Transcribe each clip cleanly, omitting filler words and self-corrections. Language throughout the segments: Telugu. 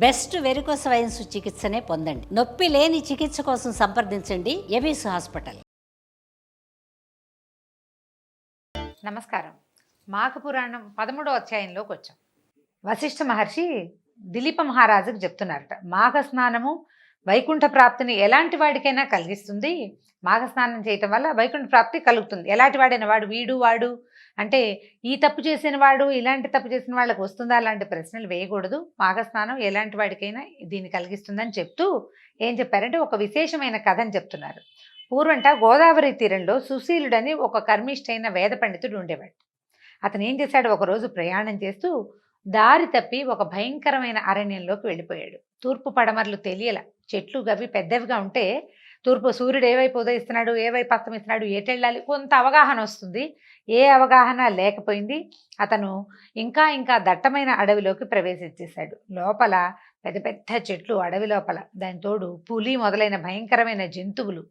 బెస్ట్ వెరికోస్ వెయిన్స్ చికిత్సనే పొందండి. నొప్పి లేని చికిత్స కోసం సంప్రదించండి ఎవిస్ హాస్పిటల్. నమస్కారం. మాఘ పురాణం 13వ అధ్యాయంలోకి వచ్చాం. వశిష్ఠ మహర్షి దిలీప మహారాజుకు చెప్తున్నారట, మాఘ స్నానము వైకుంఠ ప్రాప్తిని ఎలాంటి వాడికైనా కలిగిస్తుంది. మాఘ స్నానం చేయటం వల్ల వైకుంఠ ప్రాప్తి కలుగుతుంది. ఎలాంటి వాడైన వాడు, వీడు వాడు అంటే ఈ తప్పు చేసిన వాడు ఇలాంటి తప్పు చేసిన వాళ్ళకి వస్తుందా అలాంటి ప్రశ్నలు వేయకూడదు. మాఘ స్నానం ఎలాంటి వాడికైనా దీన్ని కలిగిస్తుందని చెప్తూ ఏం చెప్పారంటే ఒక విశేషమైన కథని చెప్తున్నారు. పూర్వంట గోదావరి తీరంలో సుశీలుడని ఒక కర్మిష్ఠైన వేద పండితుడు ఉండేవాడు. అతను ఏం చేశాడు, ఒకరోజు ప్రయాణం చేస్తూ దారి తప్పి ఒక భయంకరమైన అరణ్యంలోకి వెళ్ళిపోయాడు. తూర్పు పడమరలు తెలియల, చెట్లు గవి పెద్దవిగా ఉంటే తూర్పు సూర్యుడు ఏవైపు ఉదయిస్తున్నాడు, ఏవైపు అస్తమిస్తున్నాడు, ఎటెళ్ళాలి కొంత అవగాహన వస్తుంది. ఏ అవగాహన లేకపోయింది. అతను ఇంకా దట్టమైన అడవిలోకి ప్రవేశించేశాడు. లోపల పెద్ద పెద్ద చెట్లు అడవి లోపల, దాని తోడు పులి మొదలైన భయంకరమైన జంతువులు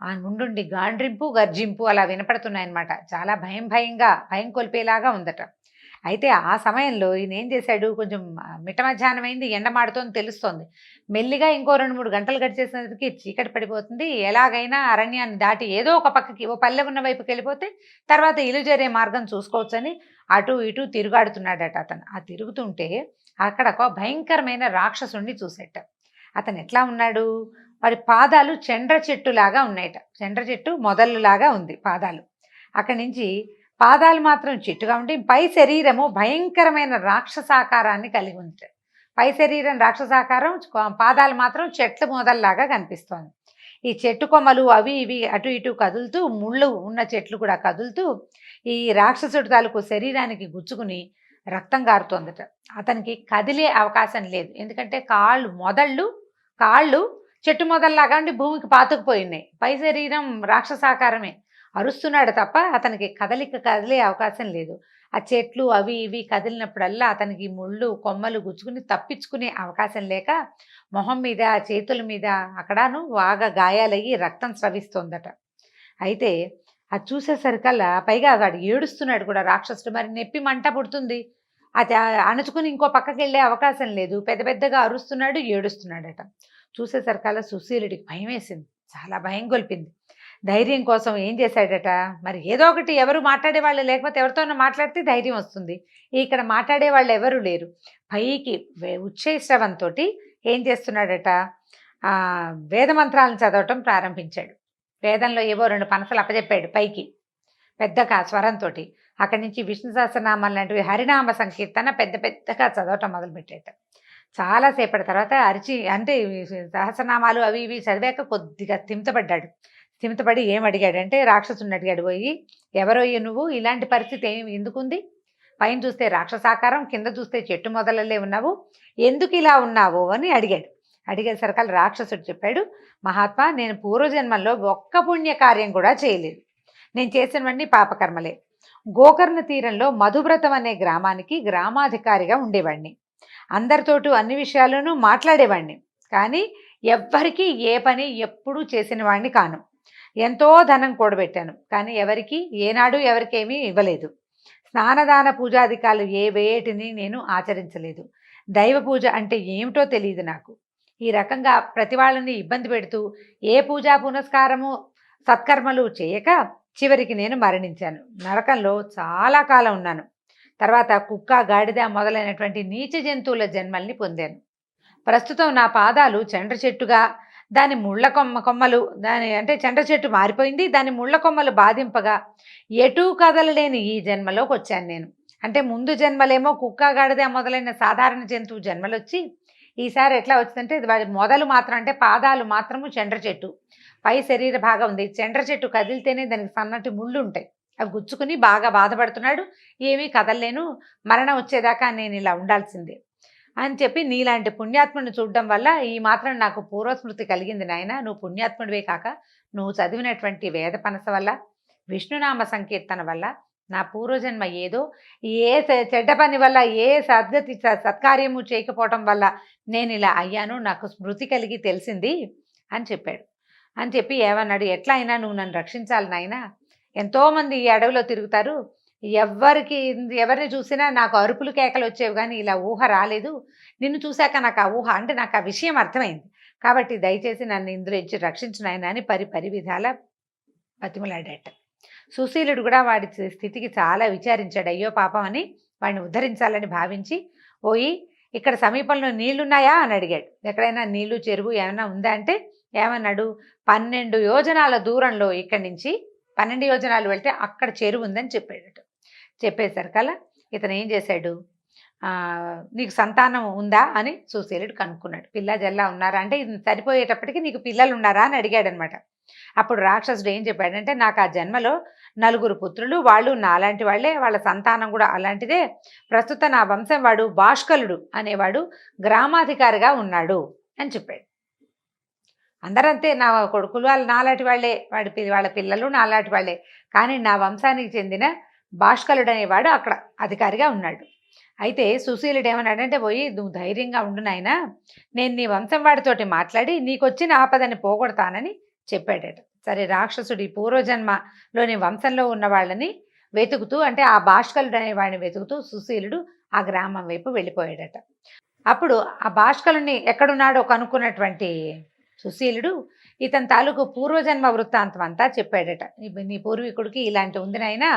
ఆ నుండి గాండ్రింపు గర్జింపు అలా వినపడుతున్నాయన్నమాట. చాలా భయం కొలిపేలాగా ఉందట. అయితే ఆ సమయంలో ఈయన ఏం చేశాడు, కొంచెం మిట్ట మధ్యాహ్నం అయింది, ఎండమాడుతోంది తెలుస్తోంది. మెల్లిగా ఇంకో 2-3 గంటలు గడిచేసరికి చీకటి పడిపోతుంది. ఎలాగైనా అరణ్యాన్ని దాటి ఏదో ఒక పక్కకి, ఓ పల్లె ఉన్న వైపుకి వెళ్ళిపోతే తర్వాత ఇల్లు చేరే మార్గం చూసుకోవచ్చని అటు ఇటు తిరుగాడుతున్నాడట. అతను ఆ తిరుగుతుంటే అక్కడ ఒక భయంకరమైన రాక్షసుణ్ణి చూసేట. అతను ఎట్లా ఉన్నాడు, వాడి పాదాలు చెండ్ర చెట్టులాగా ఉన్నాయట. చెండ్ర చెట్టు మొదలులాగా ఉంది పాదాలు. అక్కడి నుంచి పాదాలు మాత్రం చెట్టుగా ఉండి పై శరీరము భయంకరమైన రాక్షసాకారాన్ని కలిగి ఉంది. పై శరీరం రాక్షసాకారం, పాదాలు మాత్రం చెట్ల మొదల్లాగా కనిపిస్తోంది. ఈ చెట్టు కొమ్మలు అవి ఇవి అటు ఇటు కదులుతూ, ముళ్ళు ఉన్న చెట్లు కూడా కదులుతూ ఈ రాక్షసుడి తాలూకు శరీరానికి గుచ్చుకుని రక్తం గారుతోందట. అతనికి కదిలే అవకాశం లేదు. ఎందుకంటే కాళ్ళు చెట్టు మొదల్లాగా ఉండి భూమికి పాతుకుపోయినాయి. పై శరీరం రాక్షసాకారమే, అరుస్తున్నాడు తప్ప అతనికి కదిలే అవకాశం లేదు. ఆ చెట్లు అవి ఇవి కదిలినప్పుడల్లా అతనికి ముళ్ళు కొమ్మలు గుచ్చుకుని తప్పించుకునే అవకాశం లేక మొహం మీద చేతుల మీద అక్కడను బాగా గాయాలయ్యి రక్తం స్రవిస్తోందట. అయితే అది చూసేసరికల్లా పైగా వాడు ఏడుస్తున్నాడు కూడా రాక్షసుడు. మరి నొప్పి మంట పుడుతుంది, అది అణుచుకుని ఇంకో పక్కకి వెళ్ళే అవకాశం లేదు. పెద్దగా అరుస్తున్నాడు, ఏడుస్తున్నాడట. చూసేసరికల్లా సుశీలుడికి భయం వేసింది, చాలా భయం కొల్పింది. ధైర్యం కోసం ఏం చేశాడట, మరి ఏదో ఒకటి, ఎవరు మాట్లాడేవాళ్ళు లేకపోతే ఎవరితోనో మాట్లాడితే ధైర్యం వస్తుంది. ఇక్కడ మాట్లాడేవాళ్ళు ఎవరు లేరు. పైకి ఉచ్చైశ్రవంతో ఏం చేస్తున్నాడట, వేదమంత్రాలను చదవటం ప్రారంభించాడు. వేదంలో ఏవో 2 పనసలు అప్పచెప్పాడు పైకి పెద్దగా స్వరంతో. అక్కడి నుంచి విష్ణు సహస్రనామాలు లాంటివి హరినామ సంకీర్తన పెద్దగా చదవటం మొదలుపెట్టాట. చాలాసేపటి తర్వాత అంటే సహస్రనామాలు అవి ఇవి చదివాక కొద్దిగా స్థిమితపడి ఏం అడిగాడంటే, రాక్షసుని అడిగాడు పోయి, ఎవరయ్య నువ్వు, ఇలాంటి పరిస్థితి ఎందుకుంది, పైన చూస్తే రాక్షసాకారం, కింద చూస్తే చెట్టు మొదలలే ఉన్నావు, ఎందుకు ఇలా ఉన్నావు అని అడిగాడు. అడిగేసరికల్ రాక్షసుడు చెప్పాడు, మహాత్మా, నేను పూర్వజన్మల్లో ఒక్క పుణ్యకార్యం కూడా చేయలేదు. నేను చేసినవన్నీ పాపకర్మలే. గోకర్ణ తీరంలో మధువ్రతం అనే గ్రామానికి గ్రామాధికారిగా ఉండేవాడిని. అందరితోటూ అన్ని విషయాలను మాట్లాడేవాడిని. కానీ ఎవ్వరికీ ఏ పని ఎప్పుడూ చేసిన వాడిని కాను. ఎంతో ధనం కూడబెట్టాను, కానీ ఏనాడు ఎవరికేమీ ఇవ్వలేదు. స్నానదాన పూజాధికాలు వేటిని నేను ఆచరించలేదు. దైవ పూజ అంటే ఏమిటో తెలియదు నాకు. ఈ రకంగా ప్రతి వాళ్ళని ఇబ్బంది పెడుతూ ఏ పూజా పునస్కారము సత్కర్మలు చేయక చివరికి నేను మరణించాను. నరకంలో చాలా కాలం ఉన్నాను. తర్వాత కుక్క, గాడిద మొదలైనటువంటి నీచ జంతువుల జన్మల్ని పొందాను. ప్రస్తుతం నా పాదాలు చెండ్ర చెట్టుగా, దాని ముళ్ళ కొమ్మలు అంటే చెండ్ర చెట్టు మారిపోయింది, దాని ముళ్ళ కొమ్మలు బాధింపగా ఎటూ కదలలేని ఈ జన్మలోకి వచ్చాను నేను. అంటే ముందు జన్మలేమో కుక్క, గాడిద మొదలైన సాధారణ జంతువు జన్మలొచ్చి ఈసారి ఎట్లా వచ్చిందంటే వాడి మొదలు మాత్రం, అంటే పాదాలు మాత్రము చెండ్ర చెట్టు, పై శరీర భాగం ఉంది. చెండ్ర చెట్టు కదిలితేనే దానికి సన్నటి ముళ్ళు ఉంటాయి, అవి గుచ్చుకుని బాగా బాధపడుతున్నాడు. ఏమీ కదలలేను, మరణం వచ్చేదాకా నేను ఇలా ఉండాల్సిందే అని చెప్పి, నీలాంటి పుణ్యాత్ముడిని చూడడం వల్ల ఈ మాత్రం నాకు పూర్వస్మృతి కలిగింది నాయన. నువ్వు పుణ్యాత్ముడివే కాక నువ్వు చదివినటువంటి వేద పనస వల్ల, విష్ణునామ సంకీర్తన వల్ల నా పూర్వజన్మ ఏదో, ఏ చెడ్డ పని వల్ల, ఏ సత్కార్యము చేయకపోవటం వల్ల నేను ఇలా అయ్యాను, నాకు స్మృతి కలిగి తెలిసింది అని చెప్పాడు. అని చెప్పి ఏమన్నాడు, ఎట్లా అయినా నువ్వు నన్ను రక్షించాలి నాయన. ఎంతోమంది ఈ అడవిలో తిరుగుతారు, ఎవరిని చూసినా నాకు అరుపులు కేకలు వచ్చేవి కానీ ఇలా ఊహ రాలేదు. నిన్ను చూశాక నాకు ఆ ఊహ అంటే నాకు ఆ విషయం అర్థమైంది. కాబట్టి దయచేసి నన్ను ఇందులో ఇచ్చి రక్షించు నాయనా అని పరి విధాల బతిమలాడేట. సుశీలుడు కూడా వాడి స్థితికి చాలా విచారించాడు. అయ్యో పాపం అని వాడిని ఉద్ధరించాలని భావించి పోయి ఇక్కడ సమీపంలో నీళ్లున్నాయా అని అడిగాడు. ఎక్కడైనా నీళ్లు చెరువు ఏమైనా ఉందా అంటే ఏమన్నాడు, 12 యోజనాల దూరంలో ఇక్కడి నుంచి 12 యోజనాలు వెళ్తే అక్కడ చెరువు ఉందని చెప్పాడట. చెప్పేసరికల్లా ఇతను ఏం చేశాడు, నీకు సంతానం ఉందా అని సుశీలుడు కనుక్కున్నాడు. పిల్ల జల్లా ఉన్నారా అంటే ఇది సరిపోయేటప్పటికి నీకు పిల్లలు ఉన్నారా అని అడిగాడనమాట. అప్పుడు రాక్షసుడు ఏం చెప్పాడంటే నాకు ఆ జన్మలో 4 పుత్రులు, వాళ్ళు నాలాంటి వాళ్ళే, వాళ్ళ సంతానం కూడా అలాంటిదే. ప్రస్తుతం నా వంశం వాడు భాష్కలుడు అనేవాడు గ్రామాధికారిగా ఉన్నాడు అని చెప్పాడు. అందరంతే, నా కొడుకులు వాళ్ళు నాలాంటి వాళ్ళే, వాళ్ళ పిల్లలు నాలాంటి వాళ్ళే, కానీ నా వంశానికి చెందిన భాష్కలుడు అనేవాడు అక్కడ అధికారిగా ఉన్నాడు. అయితే సుశీలుడు ఏమన్నాడంటే పోయి నువ్వు ధైర్యంగా ఉండు నాయనా, నేను నీ వంశం వాడితోటి మాట్లాడి నీకొచ్చిన ఆపదని పోగొడతానని చెప్పాడట. సరే రాక్షసుడి పూర్వజన్మలోని వంశంలో ఉన్న వాళ్ళని వెతుకుతూ అంటే ఆ భాష్కలుడు అనే వాడిని వెతుకుతూ సుశీలుడు ఆ గ్రామం వైపు వెళ్ళిపోయాడట. అప్పుడు ఆ భాష్కలుని ఎక్కడున్నాడో కనుక్కున్నటువంటి సుశీలుడు ఇతని తాలూకు పూర్వజన్మ వృత్తాంతం అంతా చెప్పాడట. నీ పూర్వీకుడికి ఇలాంటి ఉంది నాయనా,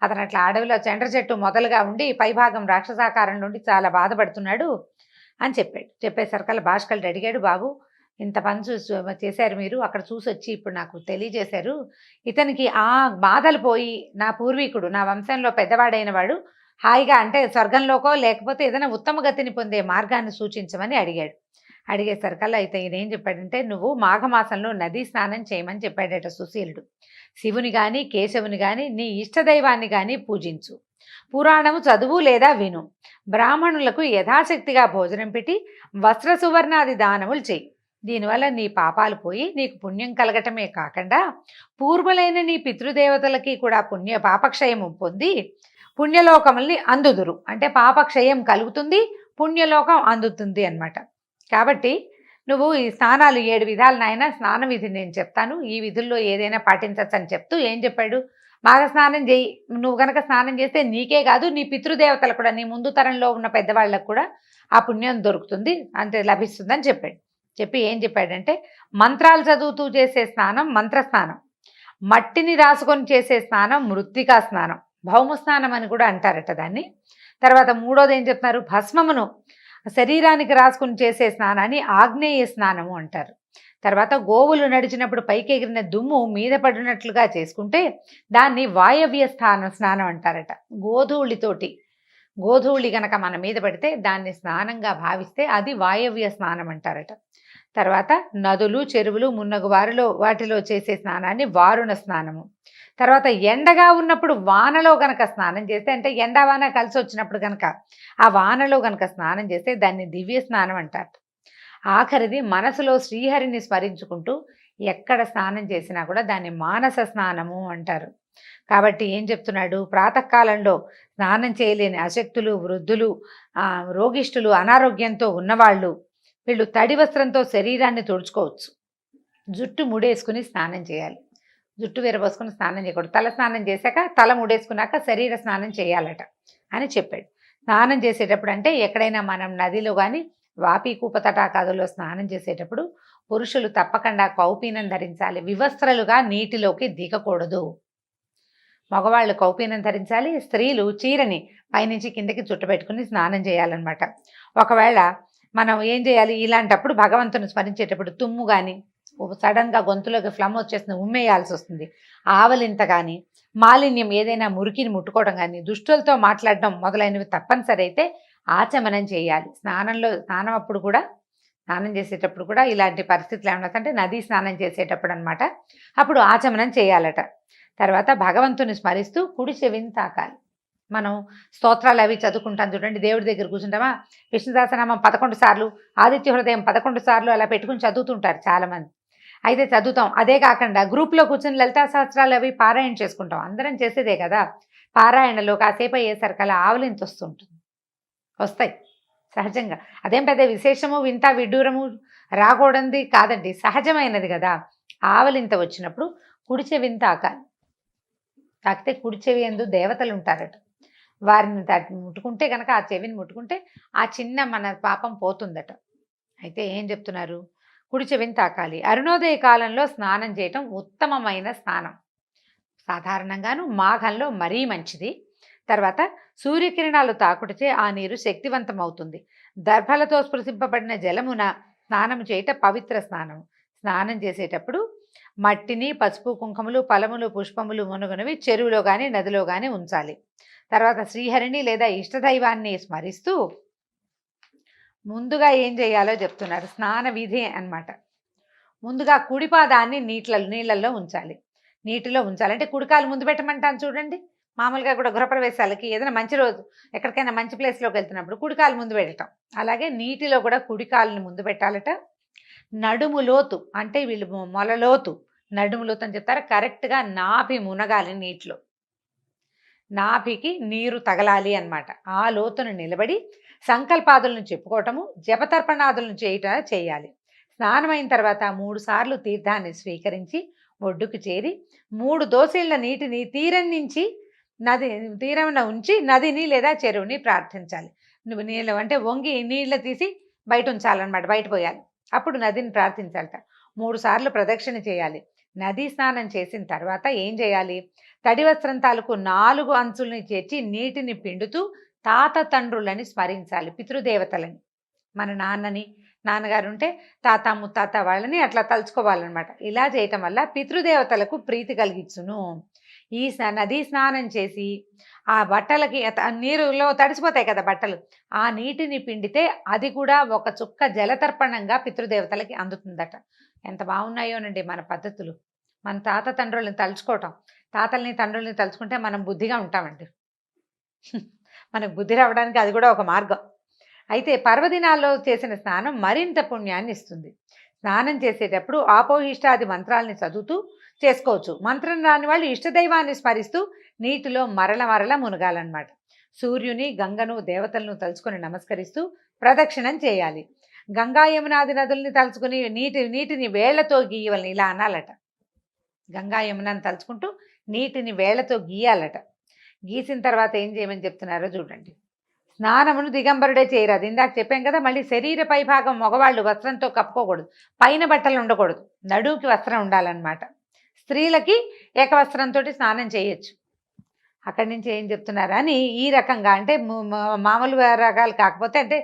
అతను అట్లా అడవిలో చెండ్ర చెట్టు మొదలుగా ఉండి పైభాగం రాక్షసాకారం నుండి చాలా బాధపడుతున్నాడు అని చెప్పాడు. చెప్పేసరికల్లా భాష్కలుడు అడిగాడు, బాబు ఇంత పని చేశారు మీరు, అక్కడ చూసి వచ్చి ఇప్పుడు నాకు తెలియజేశారు, ఇతనికి ఆ బాధలు పోయి నా పూర్వీకుడు నా వంశంలో పెద్దవాడైన వాడు హాయిగా అంటే స్వర్గంలోకో లేకపోతే ఏదైనా ఉత్తమ గతిని పొందే మార్గాన్ని సూచించమని అడిగాడు. అడిగేసరికల్లా అయితే ఈయన ఏం చెప్పాడంటే నువ్వు మాఘమాసంలో నదీ స్నానం చేయమని చెప్పాడట సుశీలుడు. శివుని కానీ కేశవుని కానీ నీ ఇష్టదైవాన్ని కానీ పూజించు, పురాణము చదువు లేదా విను, బ్రాహ్మణులకు యథాశక్తిగా భోజనం పెట్టి వస్త్ర సువర్ణాది దానములు చెయ్యి. దీనివల్ల నీ పాపాలు పోయి నీకు పుణ్యం కలగటమే కాకుండా పూర్వులైన నీ పితృదేవతలకి కూడా పాపక్షయము పొంది పుణ్యలోకముల్ని అందుదురు. అంటే పాపక్షయం కలుగుతుంది, పుణ్యలోకం అందుతుంది అన్నమాట. కాబట్టి నువ్వు ఈ స్నానాలు 7 విధాలు నాయన, స్నాన విధి నేను చెప్తాను, ఈ విధుల్లో ఏదైనా పాటించచ్చు అని చెప్తూ ఏం చెప్పాడు, మాఘ స్నానం చేయి, నువ్వు కనుక స్నానం చేస్తే నీకే కాదు నీ పితృదేవతలకు కూడా, నీ ముందు తరంలో ఉన్న పెద్దవాళ్ళకు కూడా ఆ పుణ్యం దొరుకుతుంది, అంటే లభిస్తుందని చెప్పాడు. చెప్పి ఏం చెప్పాడంటే మంత్రాలు చదువుతూ చేసే స్నానం మంత్రస్నానం, మట్టిని రాసుకొని చేసే స్నానం మృత్తికా స్నానం, భౌమ స్నానం అని కూడా అంటారట దాన్ని. తర్వాత మూడోది ఏం చెప్తున్నారు, భస్మమును శరీరానికి రాసుకుని చేసే స్నానాన్ని ఆగ్నేయ స్నానము అంటారు. తర్వాత గోవులు నడిచినప్పుడు పైకి ఎగిరిన దుమ్ము మీద పడినట్లుగా చేసుకుంటే దాన్ని వాయవ్య స్నానం అంటారట. గోధూళి గనక మన మీద పడితే దాన్ని స్నానంగా భావిస్తే అది వాయవ్య స్నానం అంటారట. తర్వాత నదులు చెరువులు మున్నగు వాటిలో చేసే స్నానాన్ని వారుణ స్నానము. తర్వాత ఎండగా ఉన్నప్పుడు వానలో గనక స్నానం చేస్తే, అంటే ఎండ వాన కలిసి వచ్చినప్పుడు కనుక ఆ వానలో గనక స్నానం చేస్తే దాన్ని దివ్య స్నానం అంటారు. ఆఖరిది మనసులో శ్రీహరిని స్మరించుకుంటూ ఎక్కడ స్నానం చేసినా కూడా దాన్ని మానస స్నానము అంటారు. కాబట్టి ఏం చెప్తున్నాడు, ప్రాతకాలంలో స్నానం చేయలేని అశక్తులు, వృద్ధులు, రోగిష్ఠులు, అనారోగ్యంతో ఉన్నవాళ్ళు వీళ్ళు తడి వస్త్రంతో శరీరాన్ని తుడుచుకోవచ్చు. జుట్టు ముడేసుకుని స్నానం చేయాలి, జుట్టు విరబోసుకుని స్నానం చేయకూడదు. తల స్నానం చేశాక తల ముడేసుకున్నాక శరీర స్నానం చేయాలట అని చెప్పాడు. స్నానం చేసేటప్పుడు అంటే ఎక్కడైనా మనం నదిలో కానీ వాపి కూప తటాకాదులో స్నానం చేసేటప్పుడు పురుషులు తప్పకుండా కౌపీనం ధరించాలి, వివస్త్రలుగా నీటిలోకి దిగకూడదు. మగవాళ్ళు కౌపీనం ధరించాలి, స్త్రీలు చీరని పైనుంచి కిందకి చుట్టబెట్టుకుని స్నానం చేయాలన్నమాట. ఒకవేళ మనం ఏం చేయాలి, ఇలాంటప్పుడు భగవంతుని స్మరించేటప్పుడు తుమ్ము కానీ సడన్గా గొంతులోకి ఫ్లమ్ వచ్చేస్తుంది, ఉమ్మేయాల్సి వస్తుంది, ఆవలింత కానీ మాలిన్యం ఏదైనా మురికిని ముట్టుకోవడం కానీ దుష్టులతో మాట్లాడడం మొదలైనవి తప్పనిసరి అయితే ఆచమనం చేయాలి. స్నానం అప్పుడు కూడా, స్నానం చేసేటప్పుడు కూడా ఇలాంటి పరిస్థితులు ఏమన్నా అంటే నదీ స్నానం చేసేటప్పుడు అనమాట, అప్పుడు ఆచమనం చేయాలట. తర్వాత భగవంతుని స్మరిస్తూ కుడి చెవిని తాకాలి. మనం స్తోత్రాలు అవి చదువుకుంటాం చూడండి, దేవుడి దగ్గర కూర్చుంటామా, విష్ణుదాసనామం 11 సార్లు, ఆదిత్య హృదయం 11 సార్లు అలా పెట్టుకుని చదువుతుంటారు చాలామంది. అయితే చదువుతాం. అదే కాకుండా గ్రూప్లో కూర్చొని లలితా సహస్రాలు అవి పారాయణ చేసుకుంటాం, అందరం చేసేదే కదా. పారాయణలో కాసేపు అయ్యేసరికి అలా ఆవలింత వస్తాయి సహజంగా. అదేం పెద్ద విశేషము వింత విడ్డూరము రాకూడదు కాదండి, సహజమైనది కదా. ఆవలింత వచ్చినప్పుడు కుడి చెవిని తాకాలి. కాకపోతే కుడి చెవి యందు దేవతలు ఉంటారట. వారిని ముట్టుకుంటే కనుక, ఆ చెవిని ముట్టుకుంటే ఆ చిన్న మన పాపం పోతుందట. అయితే ఏం చెప్తున్నారు? కుడి చెవిని తాకాలి. అరుణోదయ కాలంలో స్నానం చేయటం ఉత్తమమైన స్నానం. సాధారణంగాను మాఘంలో మరీ మంచిది. తర్వాత సూర్యకిరణాలు తాకుడితే ఆ నీరు శక్తివంతం అవుతుంది. దర్భలతో స్పృశింపబడిన జలమున స్నానం చేయట పవిత్ర స్నానం. స్నానం చేసేటప్పుడు మట్టిని, పసుపు, కుంకుమలు, ఫలములు, పుష్పములు మునుగునవి చెరువులో కానీ నదిలో కానీ ఉంచాలి. తర్వాత శ్రీహరిని లేదా ఇష్టదైవాన్ని స్మరిస్తూ ముందుగా ఏం చేయాలో చెప్తున్నారు. స్నాన విధి అన్నమాట. ముందుగా కుడిపాదాన్ని నీళ్ళల్లో ఉంచాలి. నీటిలో ఉంచాలి అంటే కుడికాలు ముందు పెట్టమంటాను చూడండి. మామూలుగా కూడా గృహప్రవేశాలకి ఏదైనా మంచి రోజు ఎక్కడికైనా మంచి ప్లేస్లోకి వెళ్తున్నప్పుడు కుడికాలు ముందు పెట్టడం. అలాగే నీటిలో కూడా కుడికాలుని ముందు పెట్టాలట. నడుము లోతు అంటే వీళ్ళు మొలలోతు, నడుము లోతు అని చెప్తారు. కరెక్ట్గా నాభి మునగాలి నీటిలో. నాభికి నీరు తగలాలి అన్నమాట. ఆ లోతును నిలబడి సంకల్పాదులను చెప్పుకోవటము, జపతర్పణాదులను చేయాలి. స్నానమైన తర్వాత 3 సార్లు తీర్థాన్ని స్వీకరించి ఒడ్డుకు చేరి 3 దోసెళ్ల నీటిని తీరమున ఉంచి నదిని లేదా చెరువుని ప్రార్థించాలి. నువ్వు నీళ్ళు అంటే వంగి నీళ్ళు తీసి బయట ఉంచాలన్నమాట, బయట పోయాలి. అప్పుడు నదిని ప్రార్థించాలట. 3 సార్లు ప్రదక్షిణ చేయాలి. నదీ స్నానం చేసిన తర్వాత ఏం చేయాలి? తడి వస్త్రం తాలూకు 4 అంచుల్ని చేర్చి నీటిని పిండుతూ తాత తండ్రులని స్మరించాలి, పితృదేవతలని. మన నాన్నగారు ఉంటే తాత ముత్తాత వాళ్ళని అట్లా తలుచుకోవాలన్నమాట. ఇలా చేయటం వల్ల పితృదేవతలకు ప్రీతి కలిగించును. ఈ నదీ స్నానం చేసి ఆ బట్టలకి నీరులో తడిసిపోతాయి కదా బట్టలు, ఆ నీటిని పిండితే అది కూడా ఒక చుక్క జలతర్పణంగా పితృదేవతలకి అందుతుందట. ఎంత బాగున్నాయోనండి మన పద్ధతులు. మన తాత తండ్రులను తలుచుకోవటం, తాతల్ని తండ్రుల్ని తలుచుకుంటే మనం బుద్ధిగా ఉంటామండి. మనకు బుద్ధి రావడానికి అది కూడా ఒక మార్గం. అయితే పర్వదినాల్లో చేసిన స్నానం మరింత పుణ్యాన్ని ఇస్తుంది. స్నానం చేసేటప్పుడు ఆపోహిష్టాది మంత్రాలని చదువుతూ చేసుకోవచ్చు. మంత్రం రాని వాళ్ళు ఇష్టదైవాన్ని స్మరిస్తూ నీటిలో మరల మునగాలన్నమాట. సూర్యుని, గంగను, దేవతలను తలుచుకొని నమస్కరిస్తూ ప్రదక్షిణం చేయాలి. గంగా యమునాది నదుల్ని తలుచుకుని నీటిని వేళ్లతో గీయవలని ఇలా అనాలట. గంగా యమునాన్ని తలుచుకుంటూ నీటిని వేళ్లతో గీయాలట. గీసిన తర్వాత ఏం చేయమని చెప్తున్నారో చూడండి. స్నానమును దిగంబరుడే చేయరాదు. ఇందాక చెప్పాం కదా. మళ్ళీ శరీర పై భాగం మగవాళ్ళు వస్త్రంతో కప్పుకోకూడదు, పైన బట్టలు ఉండకూడదు, నడువుకి వస్త్రం ఉండాలన్నమాట. స్త్రీలకి ఏకవస్త్రంతో స్నానం చేయొచ్చు. అక్కడి నుంచి ఏం చెప్తున్నారా అని ఈ రకంగా అంటే మామూలు రకాలు కాకపోతే అంటే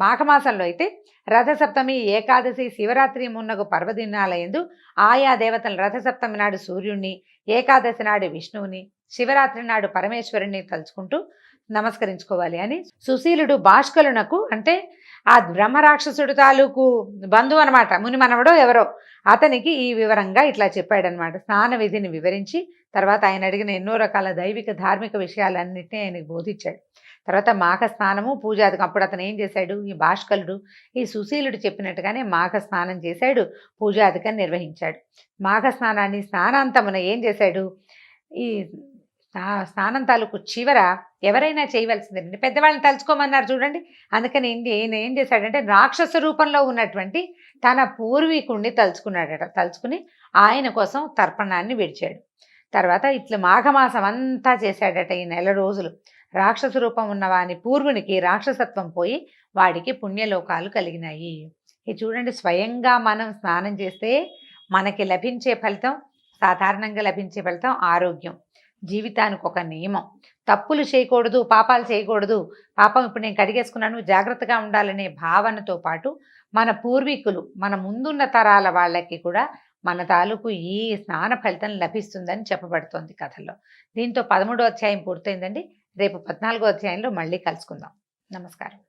మాఘమాసంలో అయితే రథసప్తమి, ఏకాదశి, శివరాత్రి మున్నగు పర్వదినాలయందు ఆయా దేవతలు రథసప్తమి నాడు సూర్యుడిని, ఏకాదశి నాడు విష్ణువుని, శివరాత్రి నాడు పరమేశ్వరుని తలుచుకుంటూ నమస్కరించుకోవాలి అని సుశీలుడు భాష్కలునకు అంటే ఆ బ్రహ్మరాక్షసుడు తాలూకు బంధువు అనమాట, ముని మనవడో ఎవరో, అతనికి ఈ వివరంగా ఇట్లా చెప్పాడనమాట. స్నాన విధిని వివరించి తర్వాత ఆయన అడిగిన ఎన్నో రకాల దైవిక ధార్మిక విషయాలన్నింటినీ ఆయనకు బోధించాడు. తర్వాత మాఘ స్నానము పూజాదికం. అప్పుడు అతను ఏం చేశాడు? ఈ భాష్కలుడు ఈ సుశీలుడు చెప్పినట్టుగానే మాఘ స్నానం చేశాడు, పూజాదికం నిర్వహించాడు. మాఘ స్నానాన్ని స్నానాంతమున ఏం చేశాడు? ఈ స్నానం తాలూకు చివర ఎవరైనా చేయవలసిందండి, పెద్దవాళ్ళని తలుచుకోమన్నారు చూడండి. అందుకని ఈయన ఏం చేశాడంటే రాక్షస రూపంలో ఉన్నటువంటి తన పూర్వీకుణ్ణి తలుచుకున్నాడట. తలుచుకుని ఆయన కోసం తర్పణాన్ని విడిచాడు. తర్వాత ఇట్లా మాఘమాసం అంతా చేశాడట ఈ నెల రోజులు. రాక్షస రూపం ఉన్న వాని పూర్వునికి రాక్షసత్వం పోయి వాడికి పుణ్యలోకాలు కలిగినాయి. ఇది చూడండి, స్వయంగా మనం స్నానం చేస్తే మనకి లభించే ఫలితం, సాధారణంగా లభించే ఫలితం ఆరోగ్యం. జీవితానికి ఒక నియమం. తప్పులు చేయకూడదు, పాపాలు చేయకూడదు, పాపం ఇప్పుడు నేను కడిగేసుకున్నాను జాగ్రత్తగా ఉండాలనే భావనతో పాటు మన పూర్వీకులు, మన ముందున్న తరాల వాళ్ళకి కూడా మన తాలూకు ఈ స్నాన ఫలితం లభిస్తుందని చెప్పబడుతోంది కథల్లో. దీంతో 13వ అధ్యాయం పూర్తయిందండి. రేపు 14వ అధ్యాయంలో మళ్ళీ కలుసుకుందాం. నమస్కారం.